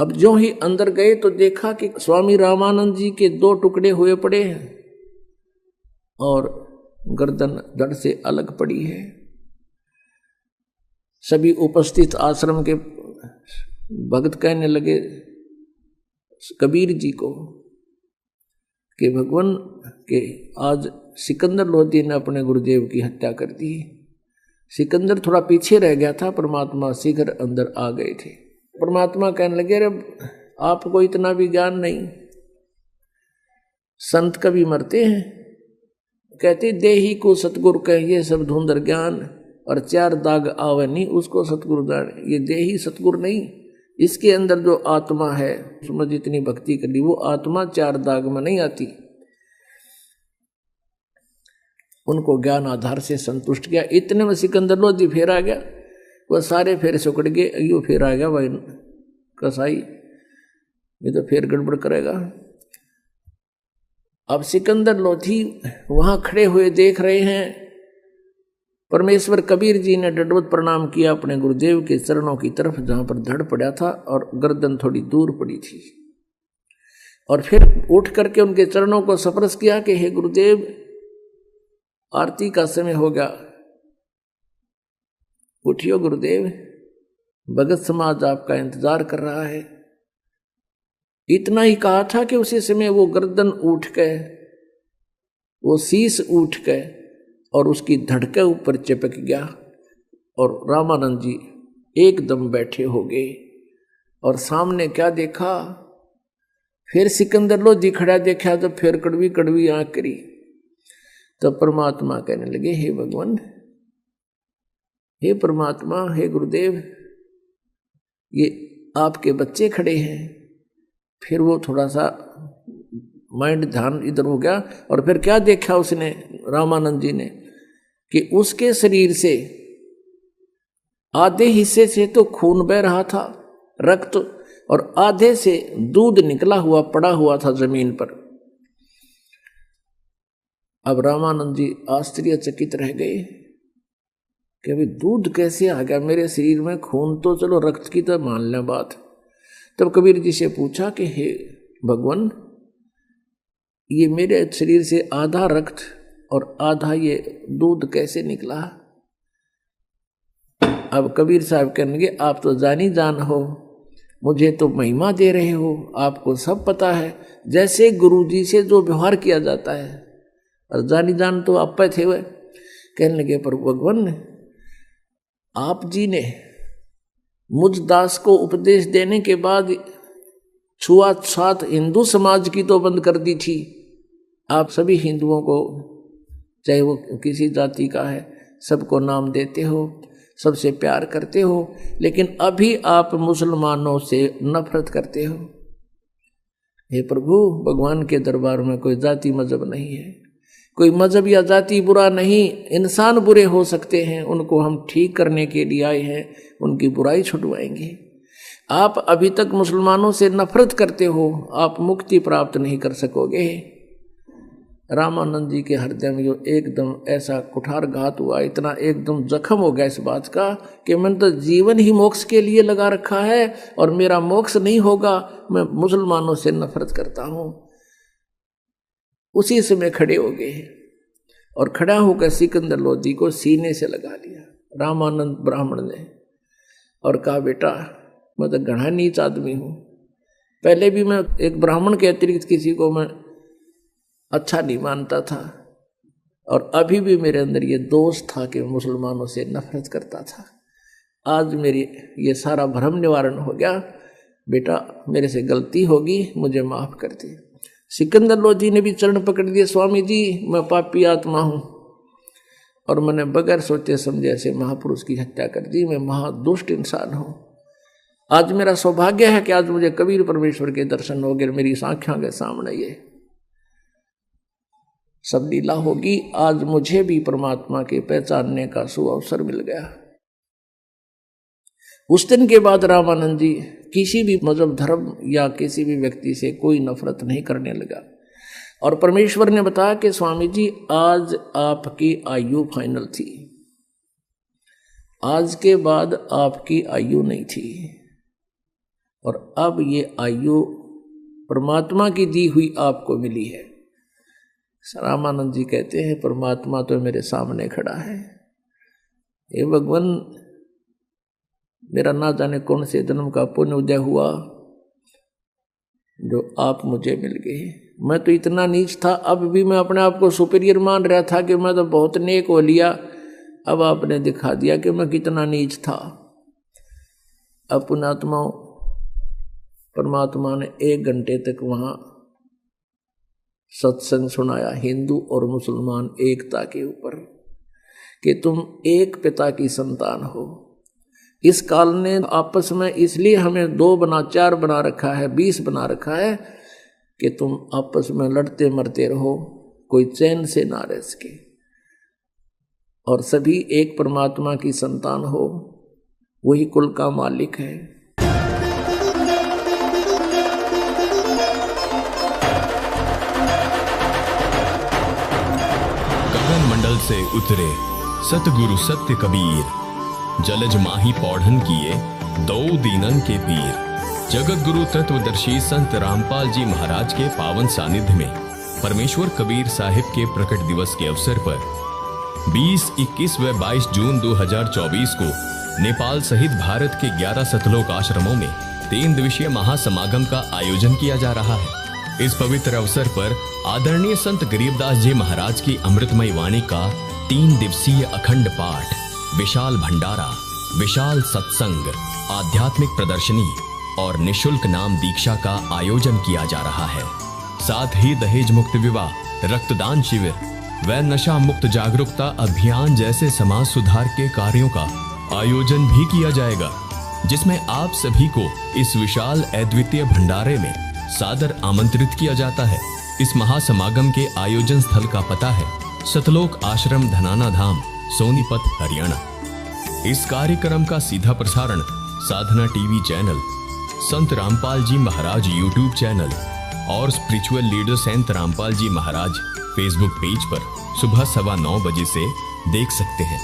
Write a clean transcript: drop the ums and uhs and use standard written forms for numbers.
अब जो ही अंदर गए तो देखा कि स्वामी रामानंद जी के 2 टुकड़े हुए पड़े हैं और गर्दन धड़ से अलग पड़ी है। सभी उपस्थित आश्रम के भक्त कहने लगे कबीर जी को कि भगवान के आज सिकंदर लोधी ने अपने गुरुदेव की हत्या कर दी। सिकंदर थोड़ा पीछे रह गया था, परमात्मा शीघ्र अंदर आ गए थे। परमात्मा कहने लगे अरे आपको इतना भी ज्ञान नहीं, संत कभी मरते हैं। कहते देही को सतगुरु कहिए सब धुंधर ज्ञान, और 4 दाग आवे नहीं उसको सतगुरु दान। ये देही सतगुरु नहीं, इसके अंदर जो आत्मा है उसमें जितनी भक्ति कर ली वो आत्मा 4 दाग में नहीं आती। उनको ज्ञान आधार से संतुष्ट किया। इतने में सिकंदर लोधी फेर आ गया, वह सारे फेर सुकड़ गए। यो फेर आ गया भाई कसाई, ये तो फेर गड़बड़ करेगा। अब सिकंदर लोधी वहां खड़े हुए देख रहे हैं। परमेश्वर कबीर जी ने दंडवत प्रणाम किया अपने गुरुदेव के चरणों की तरफ जहां पर धड़ पड़ा था और गर्दन थोड़ी दूर पड़ी थी, और फिर उठ करके उनके चरणों को स्पर्श किया कि हे गुरुदेव आरती का समय हो गया, उठियो गुरुदेव, भगत समाज आपका इंतजार कर रहा है। इतना ही कहा था कि उसी समय वो गर्दन उठ गए, वो शीश उठ गए और उसकी धड़के ऊपर चिपक गया और रामानंद जी एकदम बैठे हो गए। और सामने क्या देखा, फिर सिकंदर लोधी खड़ा देखा तो फिर कड़वी कड़वी आंख करी। तो परमात्मा कहने लगे हे भगवान, हे परमात्मा, हे गुरुदेव, ये आपके बच्चे खड़े हैं। फिर वो थोड़ा सा माइंड ध्यान इधर हो गया और फिर क्या देखा उसने, रामानंद जी ने, कि उसके शरीर से आधे हिस्से से तो खून बह रहा था, रक्त, और आधे से दूध निकला हुआ पड़ा हुआ था जमीन पर। अब रामानंद जी आश्चर्यचकित रह गए कि अभी दूध कैसे आ गया मेरे शरीर में, खून तो चलो रक्त की तो मान लें बात। तब कबीर जी से पूछा कि हे भगवान, ये मेरे शरीर से आधा रक्त और आधा ये दूध कैसे निकला? अब कबीर साहब कहने लगे आप तो जानी जान हो, मुझे तो महिमा दे रहे हो, आपको सब पता है, जैसे गुरु जी से जो व्यवहार किया जाता है, और जानी जान तो आप पे थे। वह कहने लगे पर भगवान, आप जी ने मुझ दास को उपदेश देने के बाद छुआछूत हिंदू समाज की तो बंद कर दी थी। आप सभी हिंदुओं को, चाहे वो किसी जाति का है, सबको नाम देते हो, सबसे प्यार करते हो, लेकिन अभी आप मुसलमानों से नफरत करते हो। हे प्रभु, भगवान के दरबार में कोई जाति मजहब नहीं है, कोई मजहब या जाति बुरा नहीं, इंसान बुरे हो सकते हैं, उनको हम ठीक करने के लिए आए हैं, उनकी बुराई छुटवाएंगे। आप अभी तक मुसलमानों से नफरत करते हो, आप मुक्ति प्राप्त नहीं कर सकोगे। रामानंद जी के हृदय में जो एकदम ऐसा कुठारघात हुआ, इतना एकदम जख्म हो गया इस बात का कि मैंने तो जीवन ही मोक्ष के लिए लगा रखा है और मेरा मोक्ष नहीं होगा, मैं मुसलमानों से नफरत करता हूं। उसी समय खड़े हो गए और खड़ा होकर सिकंदर लोधी को सीने से लगा लिया रामानंद ब्राह्मण ने, और कहा बेटा मैं तो घना नीच आदमी हूं, पहले भी मैं एक ब्राह्मण के अतिरिक्त किसी को मैं अच्छा नहीं मानता था, और अभी भी मेरे अंदर ये दोष था कि मुसलमानों से नफरत करता था। आज मेरी ये सारा भ्रम निवारण हो गया, बेटा मेरे से गलती होगी, मुझे माफ कर दे। सिकंदर लोधी ने भी चरण पकड़ दिए, स्वामी जी मैं पापी आत्मा हूं और मैंने बगैर सोचे समझे ऐसे महापुरुष की हत्या कर दी, मैं महादुष्ट इंसान हूं। आज मेरा सौभाग्य है कि आज मुझे कबीर परमेश्वर के दर्शन हो गए, मेरी आंखों के सामने ये सब लीला होगी। आज मुझे भी परमात्मा के पहचानने का सुअवसर मिल गया। उस दिन के बाद रामानंद जी किसी भी मजहब, धर्म या किसी भी व्यक्ति से कोई नफरत नहीं करने लगा। और परमेश्वर ने बताया कि स्वामी जी आज आपकी आयु फाइनल थी, आज के बाद आपकी आयु नहीं थी, और अब ये आयु परमात्मा की दी हुई आपको मिली है। रामानंद जी कहते हैं परमात्मा तो मेरे सामने खड़ा है, हे भगवान मेरा ना जाने कौन से जन्म का पुण्य उदय हुआ जो आप मुझे मिल गए। मैं तो इतना नीच था, अब भी मैं अपने आप को सुपीरियर मान रहा था कि मैं तो बहुत नेक हो लिया। अब आपने दिखा दिया कि मैं कितना नीच था। अब पुण्यात्माओं परमात्मा ने 1 घंटे तक वहाँ सत्संग सुनाया हिंदू और मुसलमान एकता के ऊपर कि तुम एक पिता की संतान हो। इस काल ने आपस में इसलिए हमें 2 बना 4 बना रखा है, 20 बना रखा है कि तुम आपस में लड़ते मरते रहो, कोई चैन से ना रह सके, और सभी एक परमात्मा की संतान हो, वही कुल का मालिक है। गगन मंडल से उतरे सतगुरु सत्य कबीर, जलज माही पौढ़न किए 2 दीनन के पीर। जगत गुरु तत्वदर्शी संत रामपाल जी महाराज के पावन सानिध्य में परमेश्वर कबीर साहिब के प्रकट दिवस के अवसर पर 20, 21 व 22 जून 2024 को नेपाल सहित भारत के 11 सतलोक आश्रमों में 3 दिवसीय महासमागम का आयोजन किया जा रहा है। इस पवित्र अवसर पर आदरणीय संत गरीबदास जी महाराज की अमृतमय वाणी का 3 दिवसीय अखंड पाठ, विशाल भंडारा, विशाल सत्संग, आध्यात्मिक प्रदर्शनी और निशुल्क नाम दीक्षा का आयोजन किया जा रहा है। साथ ही दहेज मुक्त विवाह, रक्तदान शिविर व नशा मुक्त जागरूकता अभियान जैसे समाज सुधार के कार्यों का आयोजन भी किया जाएगा, जिसमें आप सभी को इस विशाल अद्वितीय भंडारे में सादर आमंत्रित किया जाता है। इस महासमागम के आयोजन स्थल का पता है सतलोक आश्रम, धनाना धाम, सोनीपत, हरियाणा। इस कार्यक्रम का सीधा प्रसारण साधना टीवी चैनल, संत रामपाल जी महाराज यूट्यूब चैनल और स्पिरिचुअल लीडर संत रामपाल जी महाराज फेसबुक पेज पर सुबह 9:15 बजे से देख सकते हैं।